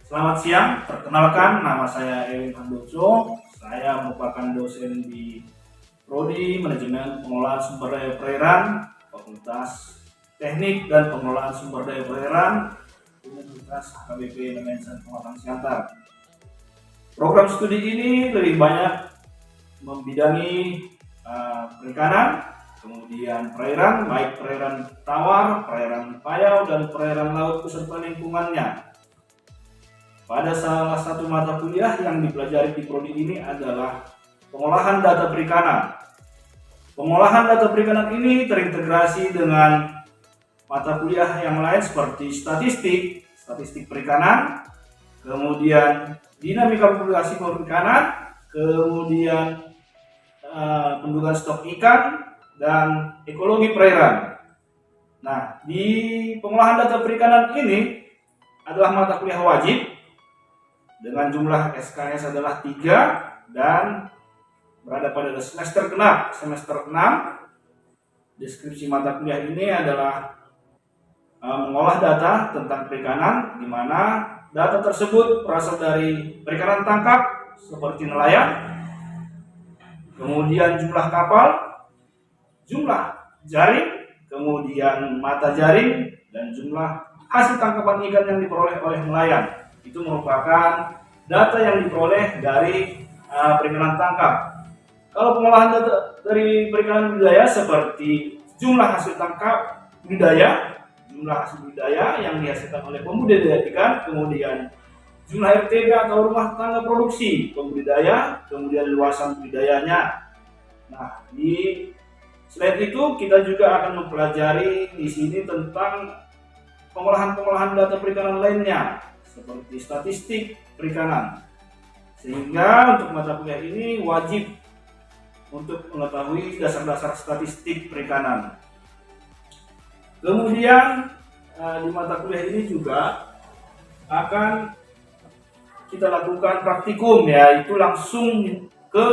Selamat siang, perkenalkan nama saya Ewin Handoso. Saya merupakan dosen di Prodi Manajemen Pengelolaan Sumber Daya Perairan, Fakultas Teknik dan Pengelolaan Sumber Daya Perairan, Universitas HKBP Indonesia Pematang Siantar. Program studi ini lebih banyak membidangi perikanan, kemudian perairan, baik perairan tawar, perairan payau, dan perairan laut beserta lingkungannya. Pada salah satu mata kuliah yang dipelajari di prodi ini adalah pengolahan data perikanan. Pengolahan data perikanan ini terintegrasi dengan mata kuliah yang lain seperti statistik perikanan, kemudian dinamika populasi perikanan, kemudian pendudukan stok ikan, dan ekologi perairan. Nah, di pengolahan data perikanan ini adalah mata kuliah wajib dengan jumlah SKS adalah 3 dan berada pada semester genap, semester 6. Deskripsi mata kuliah ini adalah mengolah data tentang perikanan, di mana data tersebut berasal dari perikanan tangkap seperti nelayan, kemudian jumlah kapal, jumlah jaring, kemudian mata jaring, dan jumlah hasil tangkapan ikan yang diperoleh oleh nelayan. Itu merupakan data yang diperoleh dari perikanan tangkap. Kalau pengolahan data dari perikanan budidaya seperti jumlah hasil tangkap budidaya, jumlah hasil budidaya yang dihasilkan oleh pembudidaya ikan, kemudian jumlah RTB atau rumah tangga produksi pembudidaya, kemudian luasan budidayanya. Nah, selain itu kita juga akan mempelajari di sini tentang pengolahan data perikanan lainnya, seperti statistik perikanan. Sehingga untuk mata kuliah ini wajib untuk mengetahui dasar-dasar statistik perikanan. Kemudian di mata kuliah ini juga akan kita lakukan praktikum, yaitu langsung ke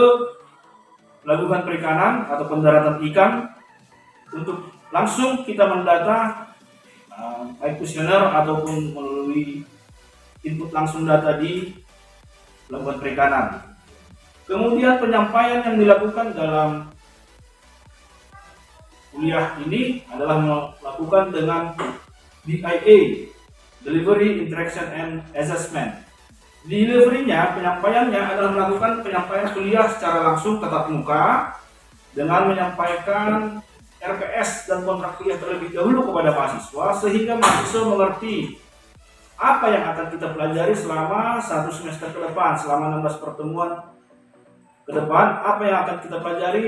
pelabuhan perikanan atau pendaratan ikan untuk langsung kita mendata baik kuesioner ataupun melalui input langsung data di pelabuhan perikanan. Kemudian penyampaian yang dilakukan dalam kuliah ini adalah melakukan dengan DIA, Delivery, Interaction, and Assessment. Delivery-nya, penyampaiannya adalah melakukan penyampaian kuliah secara langsung tatap muka dengan menyampaikan RPS dan kontrak kuliah terlebih dahulu kepada mahasiswa, sehingga mahasiswa mengerti apa yang akan kita pelajari selama 1 semester ke depan, selama 16 pertemuan ke depan, apa yang akan kita pelajari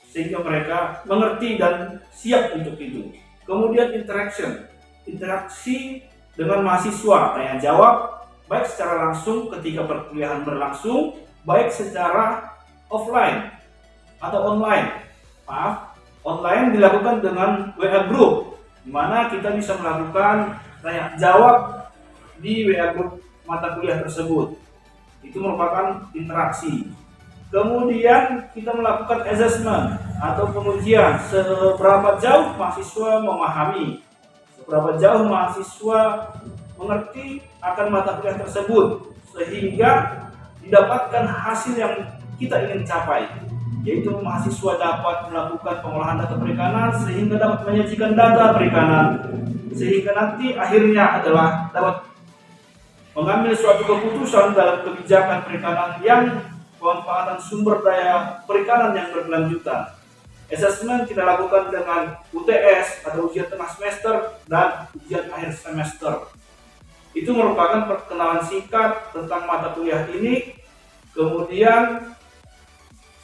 sehingga mereka mengerti dan siap untuk itu. Kemudian interaksi dengan mahasiswa, tanya jawab, baik secara langsung ketika perkuliahan berlangsung, baik secara offline atau online. Online dilakukan dengan WA group, di mana kita bisa melakukan tanya jawab di WA group mata kuliah tersebut. Itu merupakan interaksi. Kemudian kita melakukan assessment atau pengujian, seberapa jauh mahasiswa memahami, seberapa jauh mahasiswa mengerti akan mata kuliah tersebut, sehingga didapatkan hasil yang kita ingin capai, yaitu mahasiswa dapat melakukan pengolahan data perikanan sehingga dapat menyajikan data perikanan, sehingga nanti akhirnya adalah dapat mengambil suatu keputusan dalam kebijakan perikanan yang pemanfaatan sumber daya perikanan yang berkelanjutan. Assessment kita lakukan dengan UTS atau ujian tengah semester dan ujian akhir semester. Itu merupakan perkenalan singkat tentang mata kuliah ini. Kemudian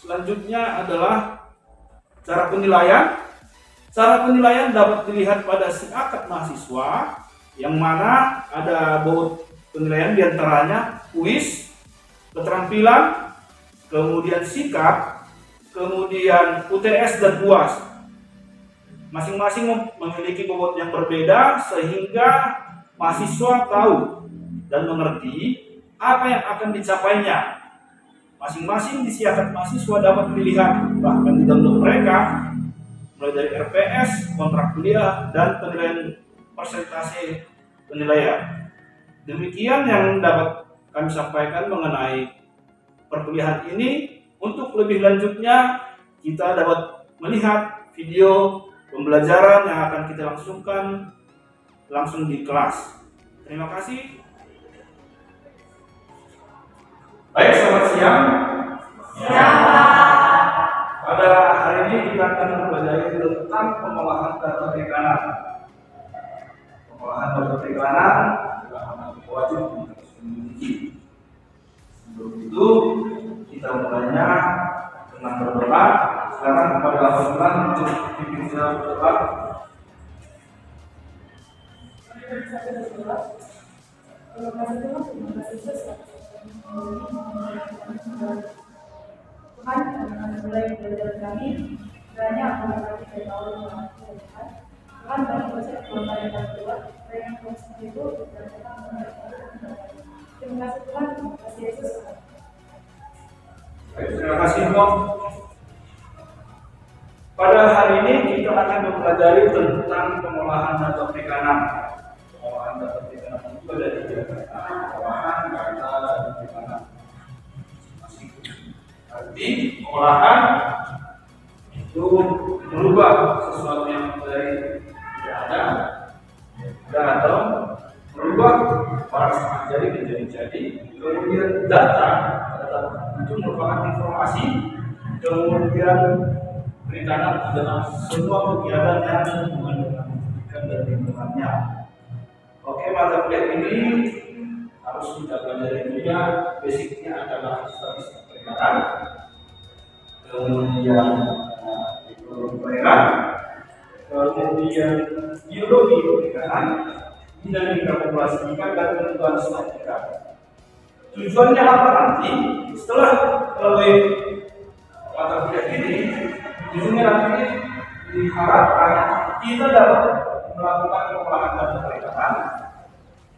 selanjutnya adalah cara penilaian. Cara penilaian dapat dilihat pada si akad mahasiswa, yang mana ada baut penilaian diantaranya kuis, keterampilan, kemudian sikap, kemudian UTS dan UAS. Masing-masing memiliki bobot yang berbeda sehingga mahasiswa tahu dan mengerti apa yang akan dicapainya. Masing-masing di akad mahasiswa dapat dilihat bahkan di download mereka, mulai dari RPS, kontrak kuliah, dan penilaian persentase penilaian. Demikian yang dapat kami sampaikan mengenai perkuliahan ini. Untuk lebih lanjutnya, kita dapat melihat video pembelajaran yang akan kita langsung di kelas. Terima kasih. Baik, selamat siang. Pada hari ini kita akan mempelajari tentang pengolahan data perikanan. Pengolahan data perikanan wajib dimiliki. Sebelum itu kita mulainya dengan berdoa. Sekarang kepada Allah untuk pimpin kita berdoa. Tuhan, mulai belajar kami, banyak orang dari Allah Tuhan. Tuhan bagi proses keluar dan keluar, yang proses itu terima kasih Tuhan, terima kasih Yesus. Terima kasih Om. Pada hari ini kita akan mempelajari tentang pengolahan data perikanan. Pengolahan data perikanan itu ada tiga kata: pengolahan, data, dan perikanan. Arti pengolahan itu merubah sesuatu yang dari tidak ada atau merubah barang setengah jadi. Kemudian data itu merupakan informasi. Kemudian perikanan adalah semua kegiatan yang berhubungan dengan ikan dan lingkungannya. Oke, mata kuliah ini harus kita pelajari juga. Basicnya adalah statistik perikanan, kemudian ekonomi perikanan, kemudian biologi perikanan, dinamika populasi ikan, dan kebutuhan stok ikan. Tujuannya apa nanti? Setelah melalui mata kuliah ini, tujuannya nanti diharapkan kita dapat melakukan pengolahan data perikanan,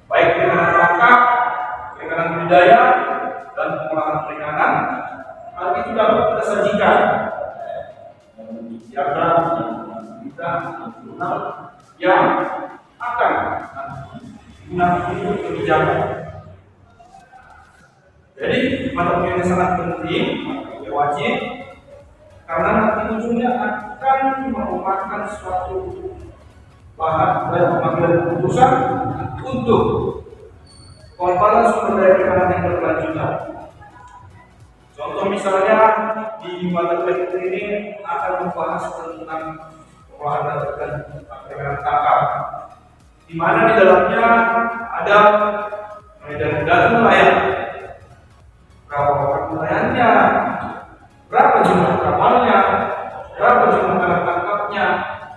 baik perikanan tangkap, perikanan budidaya, dan pengolahan perikanan. Hal itu dapat kita sajikan diagram kita yang akan digunakan untuk kebijakan. Jadi mata kuliah ini sangat penting, wajib, karena nanti ujungnya akan merupakan suatu bahan dan pengambilan keputusan untuk pengelolaan sumber daya perikanan yang berkelanjutan. Contoh misalnya di mata kuliah ini akan membahas tentang pengolahan data perikanan tangkap, di mana di dalamnya ada data nelayan. Berapa orang nelayannya, berapa jumlah kapalnya, berapa jumlah alat tangkapnya,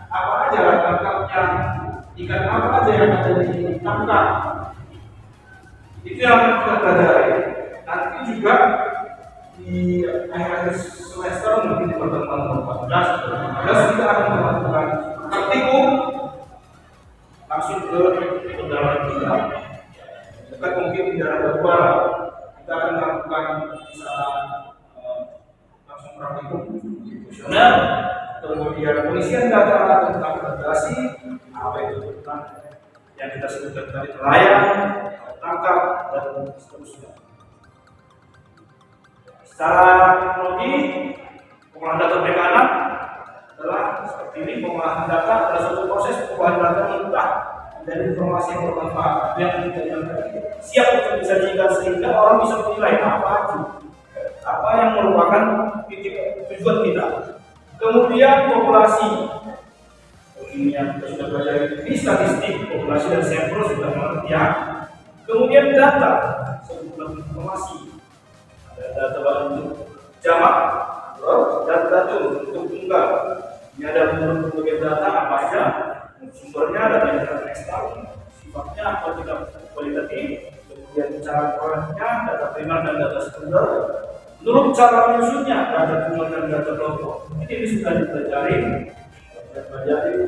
apa aja alat tangkapnya, ikan apa aja yang ada di tangkap. Itu yang kita pelajari. Nanti juga di akhir semester mungkin di pertemuan 14 kita akan melakukan praktikum langsung ke kendaraan kita. Dekat mungkin di daerah Batubara. Kita akan melakukan langsung praktikum profesional, kemudian pengisian data tentang migrasi, apa itu tentang yang kita sebutkan tadi nelayan, tangkap, dan seterusnya. Secara teknologi, pengolahan data perikanan adalah seperti ini. Pengolahan data adalah suatu proses pengolahan data mentah dan informasi yang bermanfaat yang siap untuk disajikan sehingga orang bisa menilai apa yang merupakan titik tujuan kita. Kemudian populasi, ini yang kita sudah pelajari di statistik populasi dan sampel sudah pengertian. Kemudian data, sebuah informasi, ada data bentuk jamak, dan data bentuk tunggal. Ini ada berbagai data apa saja. Sumbernya ada di eksternal, sifatnya kualitatif, kemudian cara perolehnya data primer dan data sekunder. Menurut cara menyusunnya data primer dan data kelompok ini sudah dipelajari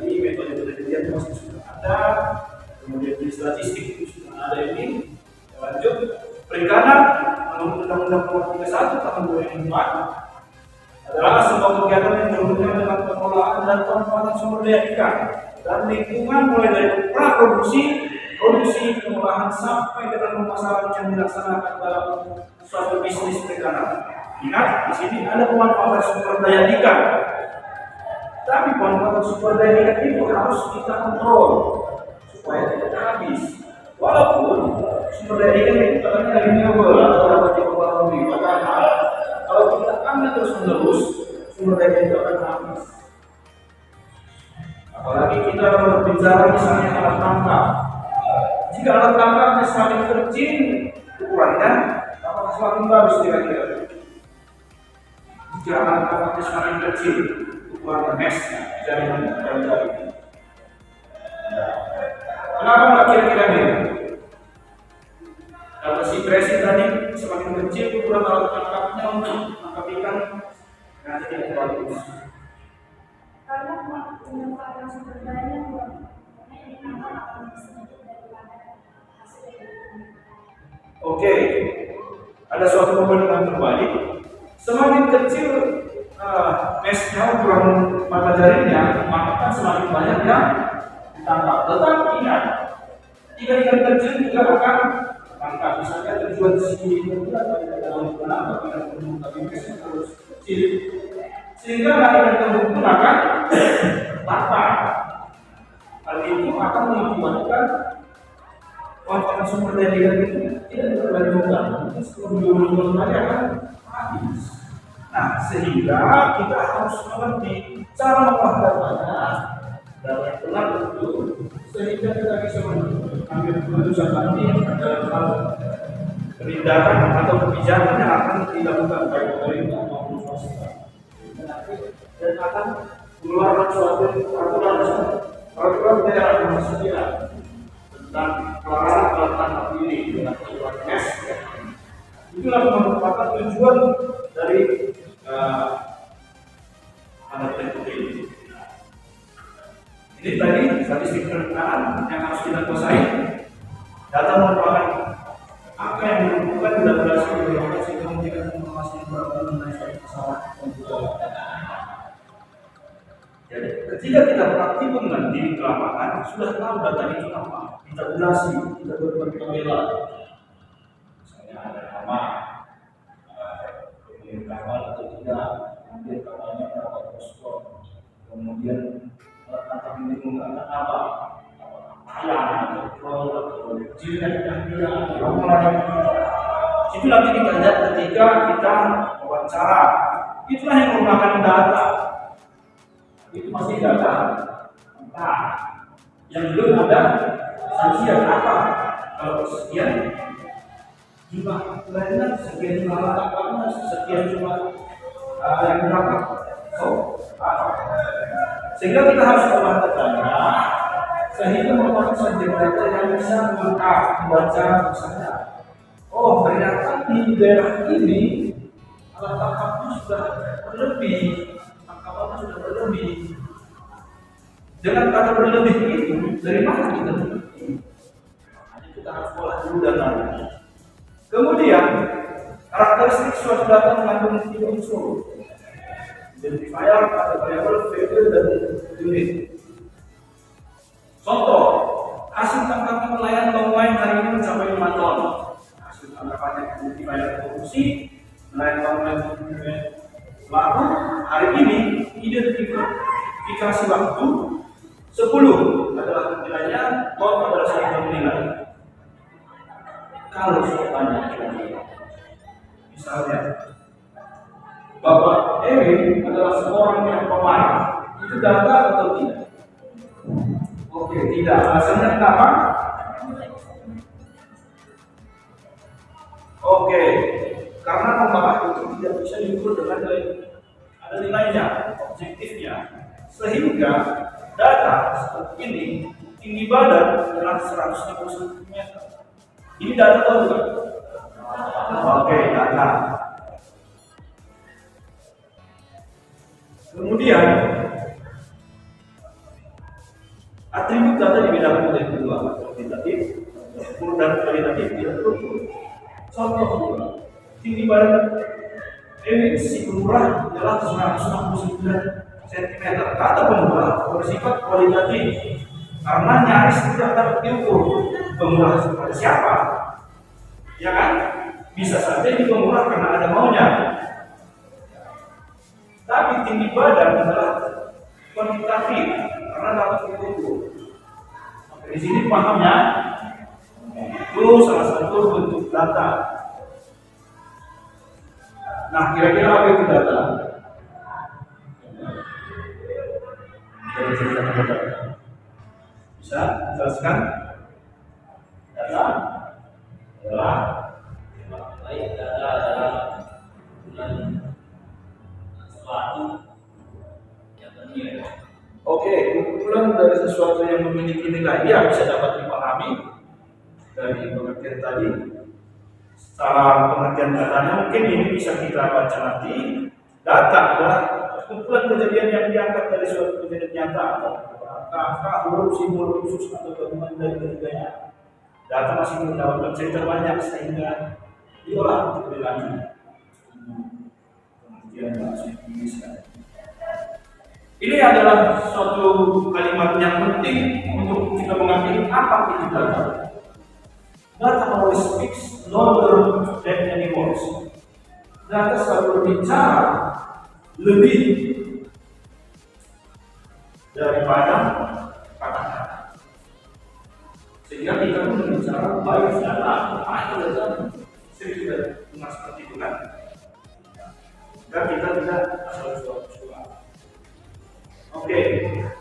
di metode penelitian pasti sudah ada, kemudian di statistik itu sudah ada ini. Lanjut perikanan menurut Undang-Undang Nomor 31 Tahun 2004 adalah sebuah kegiatan yang berhubungan dengan pengelolaan dan pemanfaatan sumber daya ikan dan lingkungan mulai dari praproduksi, produksi, pengolahan sampai dengan pemasaran yang dilaksanakan dalam suatu bisnis perikanan. Ingat, di sini ada pemanfaatan sumber daya ikan. Tapi pemanfaatan sumber daya ikan itu harus kita kontrol supaya tidak habis. Walaupun sumber daya ikan itu katanya dari renewable atau dapat diperbarui, padahal kalau kita ambil terus menerus, sumber daya itu akan habis. Apalagi kita berbicara misalnya alat tangkap. Jika alat tangkapnya semakin kecil ukurannya, apakah semakin bagus kira-kira? Jika alat tangkapnya semakin kecil ukuran mesnya, jaringan jari. Kenapa nggak kira-kira ini? Kalau si presin tadi semakin kecil ukuran alat tangkapnya untuk tangkap ikan, nanti tidak bagus. Karena pemanfaatan sumber daya akan sedikit daripada hasil yang Oke, ada suatu perbandingan terbalik. Semakin kecil mesnya ukuran mata jarinya, maka semakin banyak yang ditangkap. Tetapi ingat, ikan-ikan kecil juga akan tangkap. Misalnya tujuan si dalam menangkap ikan kembung, tapi mesnya terus kecil, sehingga ikan kembung pun akan tangkap. Hal itu akan mengakibatkan manfaat sumber daya ikan itu tidak berlanjutan. Mungkin 10 bulan lagi akan habis. Nah, sehingga kita harus mengerti cara memanfaatkannya dan yang benar itu, sehingga kita bisa mengambil keputusan nanti dalam hal kebijakan atau kebijakan yang akan dilakukan baik pemerintah maupun swasta. Dan akan mengeluarkan suatu peraturan daerah yang bersedia tentang pelarangan alat tangkap ini dengan aturan mes. Itulah merupakan tujuan dari alat tangkap ini. Ini tadi statistik perikanan yang harus kita kuasai. Data merupakan apa yang dilakukan dalam berdasarkan beberapa sehingga memberikan informasi yang beragam mengenai suatu pesawat komputer. Jadi, ketika kita praktikum nanti di lapangan, sudah tahu data itu apa, kita tabulasi, kita berbuat tabela. Misalnya ada nama, pemilik kapal atau tidak, kemudian kapalnya berapa poskon, kemudian tangkap ini menggunakan apa, ayam, atau troll, atau jilat yang dia, atau lain. Itu nanti kita lihat ketika kita wawancara. Itulah yang merupakan data. Itu masih data. Nah, yang belum ada sanksi yang apa? Kalau sekian jumlah lainnya, sekian jumlah tangkapan, sekian jumlah yang berapa? Sehingga kita harus memantapkannya, sehingga merupakan subjek data yang bisa membaca misalnya. Oh, ternyata di daerah ini alat tangkapnya sudah berlebih. Tangkapannya sudah berlebih. Dengan kata berlebih itu, dari mana kita berlebih? Hanya kita harus olah dulu datanya. Kemudian, karakteristik suatu data mengandung 3 unsur: identifier, atau variable, variable, dan unit. Contoh, hasil tangkapan nelayan long-line hari ini mencapai 5 ton. Hasil tangkapannya identifier produksi, nelayan long-line laku hari ini identifikasi waktu 10 adalah nilainya, ton adalah satu nilai. Kalau banyak misalnya Bapak Erin adalah seorang yang pemarah, itu data atau tidak? Oke, tidak. Alasannya kenapa? Oke, karena pemarah itu tidak bisa diukur dengan ada nilainya, objektifnya, sehingga data seperti ini tinggi badan adalah 150 cm. Ini data atau bukan? Oke, data. Kemudian atribut data dibedakan menjadi 2, kuantitatif dan kualitatif tidak terukur. Contoh juga, tinggi badan si pemurah adalah 169 cm. Kata pemurah bersifat kualitatif. karena nyaris tidak dapat diukur pemurah kepada siapa, ya kan? Bisa saja ini pemurah karena ada maunya, tapi tinggi badan adalah kuantitatif karena dapat diukur. Di sini pahamnya itu salah satu bentuk data. Nah, kira-kira apa itu data? Bisa jelaskan? Data adalah sesuatu yang bernilai. oke, kumpulan dari sesuatu yang memiliki nilai, ya bisa dapat dipahami dari pengertian tadi. Secara pengertian datanya mungkin ini bisa kita baca nanti. Data adalah kumpulan kejadian yang diangkat dari suatu kejadian nyata, angka, huruf, simbol khusus atau gabungan dari ketiganya. Data masih mendapatkan cerita banyak sehingga diolah lebih lanjut. Pengertian bahasa Indonesia. Ini adalah suatu kalimat yang penting untuk kita mengerti apa itu data. Data always speaks louder than any words. Data selalu berbicara lebih daripada kata-kata. Sehingga kita pun berbicara baik data, itu data. Sering kita dengar seperti itu kan. Dan kita tidak asal suatu. Oke,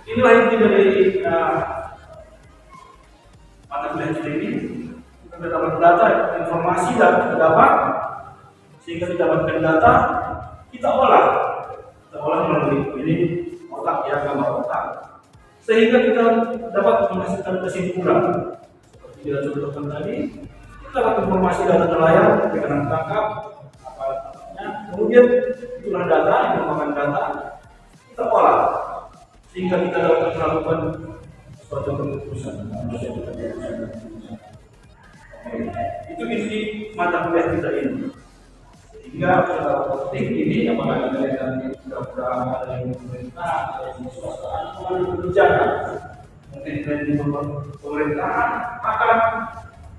inilah inti dari mata kuliah kita ini. Kita dapat data, informasi dan kita dapat, sehingga kita dapatkan data, kita olah melalui ini otak, ya, gambar otak, sehingga kita dapat menghasilkan kesimpulan. Seperti kita contohkan tadi, kita dapat informasi data layar, kita tangkap apa-apanya, kemudian itulah data yang merupakan data, kita olah, sehingga kita dapat melakukan suatu keputusan. Itu isi mata kuliah kita ini. Sehingga secara penting ini apakah kalian mudah-mudahan ada yang pemerintah, ada yang swasta, ada kebijakan. Mungkin dari pemerintahan akan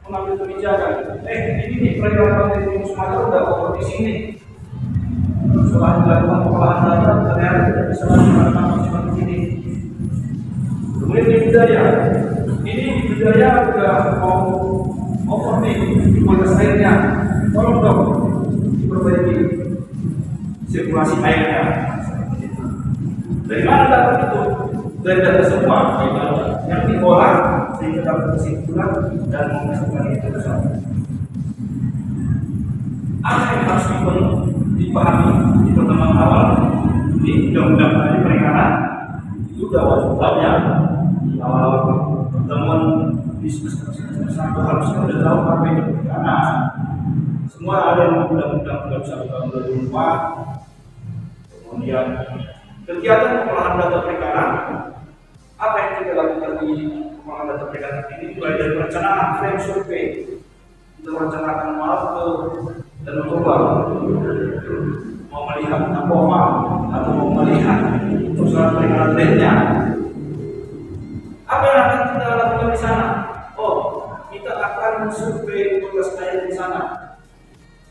mengambil kebijakan. Ini nih pergerakan dari Sumatera udah over di sini. Setelah dilakukan pengolahan data, ternyata tidak bisa melakukan seperti ini. Kemudian di budaya, ini di budaya sudah mau over nih, kualitas airnya, tolong dong diperbaiki sirkulasi airnya. Dari mana dapat itu? Dari data semua yang diolah sehingga dapat kesimpulan dan menghasilkan keputusan. Apa yang harus dipahami di pertemuan awal di undang-undang tadi perikanan itu sudah wajibnya di awal pertemuan bisnis satu harusnya sudah tahu apa itu perikanan. Semua ada yang undang-undang 31 tahun 2004. Kemudian kegiatan pengolahan data perikanan, apa yang kita lakukan di pengolahan data perikanan ini mulai dari perencanaan frame survei, kita merencanakan halte dan mencoba mau melihat apa atau mau melihat persoalan perikanan lainnya. Apa yang akan kita lakukan di sana? Oh, kita akan survei tugas air di sana,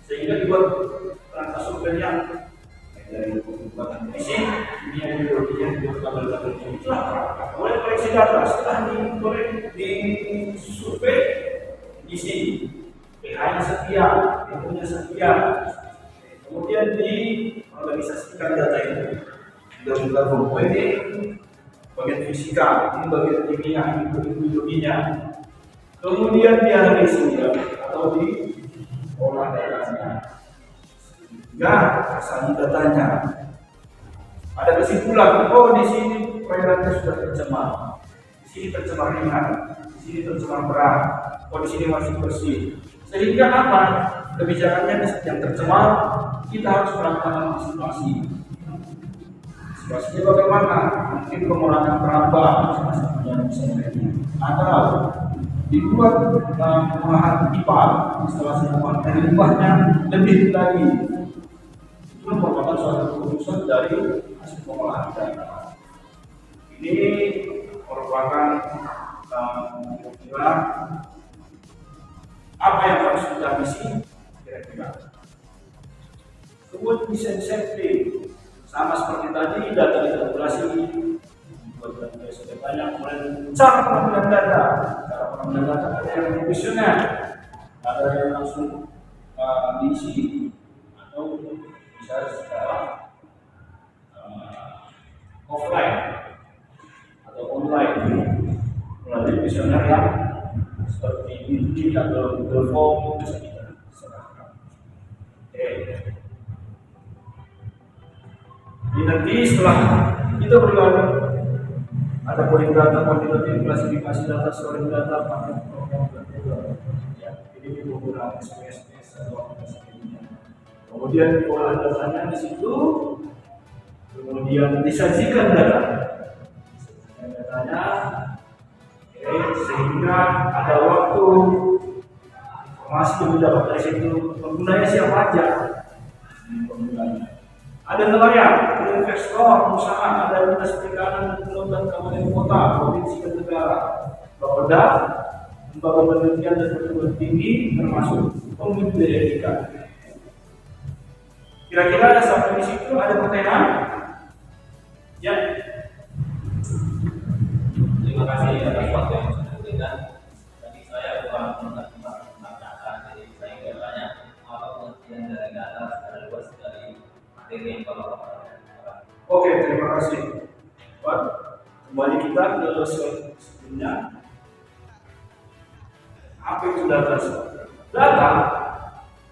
sehingga dibuat kerangka surveinya dari pembuatan visi, ini yang dibuat tabel-tabel itulah kerangka. Mulai koleksi data, setelah di survei isi PH-nya sekian, infonya sekian, kemudian diorganisasikan data itu. Gabung-gabung, oh ini bagian fisika, ini bagian kimia, ini bagian biologinya. Kemudian dianalisis atau diolah datanya. Hingga asal datanya. Ada kesimpulan, oh di sini perairannya sudah tercemar, di sini tercemar ringan, di sini tercemar berat, oh di sini masih bersih. Sehingga apa? Kebijakannya yang tercemar, kita harus melakukan antisipasi. Situasinya bagaimana? Mungkin pengurangan peraba yang bisa terjadi, atau dibuat pengolahan pipa, instalasi pengolahan dari limbahnya lebih lagi. Itu merupakan suatu keputusan dari hasil pengolahan data. Ini merupakan kira-kira apa yang harus kita isi kira-kira. Kemudian desain safety sama seperti tadi, data ditabulasi sudah banyak. Kemudian cara pengambilan data, ada yang profesional, ada yang langsung diisi atau bisa secara offline atau online melalui kuesioner yang seperti ini atau Google Form bisa kita serahkan. Jadi nanti setelah kita berlalu ada coding data, kuantitatif, klasifikasi data, storing data, paket program dan program. Ya, ini menggunakan SPSS atau aplikasi lainnya. Kemudian diolah datanya di situ, kemudian disajikan datanya, sehingga ada waktu informasi yang didapat dari situ penggunanya siapa aja. Ada nelayan, ada investor, perusahaan, ada dinas perikanan, dan kabupaten kota, provinsi dan negara, Bapeda, lembaga penelitian dan perguruan tinggi, termasuk pembudidaya ikan. Kira-kira sampai di situ ada pertanyaan? Ya. Terima kasih atas waktu yang sudah diberikan. Tadi saya bukan menanyakan, jadi saya ingin bertanya apa pengertian dari data secara luas dari materi yang Bapak lakukan. Oke, terima kasih. Buat kembali kita ke slide sebelumnya. Apa itu data? Data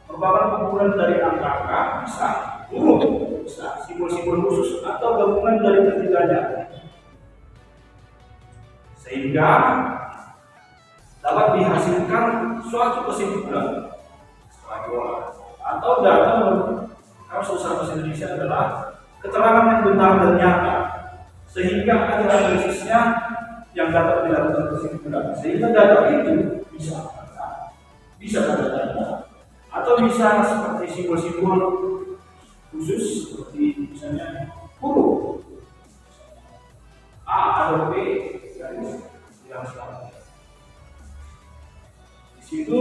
merupakan kumpulan dari angka-angka, bisa huruf, bisa simbol-simbol khusus atau gabungan dari ketiganya, sehingga dapat dihasilkan suatu kesimpulan atau data kalau susah bahasa Indonesia adalah keterangan yang benar dan nyata, sehingga ada analisisnya yang dapat dilakukan kesimpulan, sehingga data itu bisa data atau bisa seperti simbol-simbol khusus seperti misalnya huruf A atau B garis yang sama. Di situ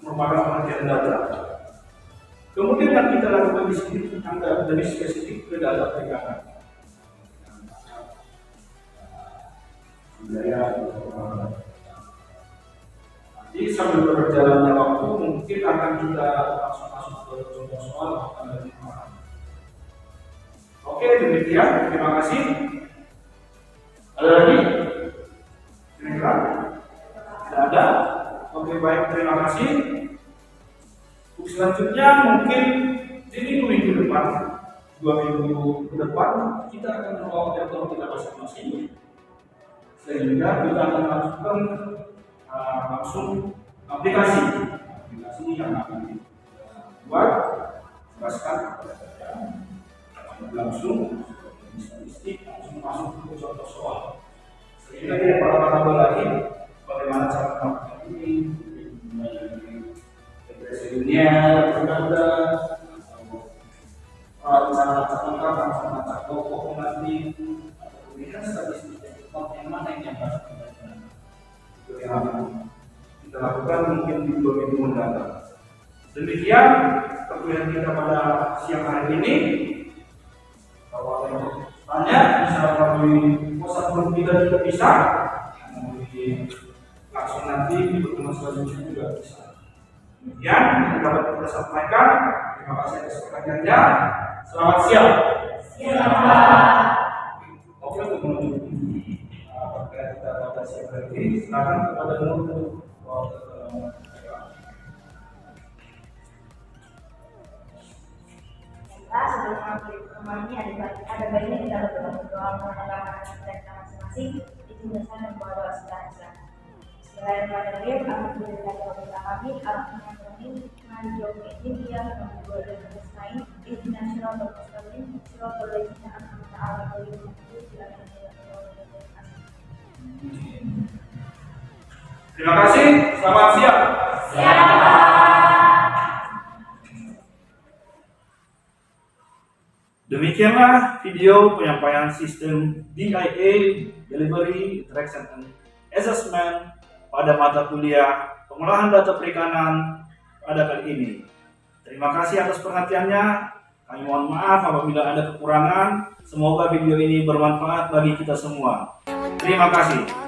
merupakan pengertian data. Kemudian yang kita lakukan di sini tentang lebih spesifik ke data perikanan. Jadi sambil berjalannya waktu mungkin akan kita langsung masuk ke contoh soal akan lebih paham. Oke, demikian. Terima kasih. Ada lagi? Kira-kira? Tidak ada? Oke, baik. Terima kasih. Untuk selanjutnya mungkin ini minggu depan, 2 minggu ke depan kita akan membawa laptop kita masing-masing, sehingga kita akan lakukan langsung aplikasi yang akan dibuat, jelaskan langsung statistik, langsung masuk ke contoh soal, sehingga tidak pada lagi bagaimana cara melakukan ini, presidennya berada, cara lengkap, cara pokok nanti, atau kemudian statistik yang mana yang harus kita lakukan mungkin di 2 minggu mendatang. Demikian perkuliahan kita pada siang hari ini. Kalau ada yang tanya bisa melalui WhatsApp grup kita juga bisa, kemudian langsung nanti di pertemuan selanjutnya juga bisa. Demikian yang dapat kita sampaikan. Terima kasih atas pertanyaannya. Selamat siang. Oke, untuk menutup kita pada siang hari ini, silakan kepada Nur. Kita sebelum mengakhiri pertemuan ini ada baiknya kita berdoa mengenalkan kita masing-masing. Itu biasanya membawa doa sederhana. Bismillahirrahmanirrahim. Alhamdulillah kami Ar-Rahmanir-Rahim. Maliki yaumiddin. Iyyaka na'budu wa iyyaka nasta'in. Ihdinas siratal mustaqim. Siratal ladzina an'amta 'alaihim ghairil maghdubi 'alaihim. Terima kasih. Selamat siang. Siang. Demikianlah video penyampaian sistem DIA, Delivery, Interaction, and Assessment pada mata kuliah pengolahan data perikanan pada kali ini. Terima kasih atas perhatiannya. Kami mohon maaf apabila ada kekurangan. Semoga video ini bermanfaat bagi kita semua. Terima kasih.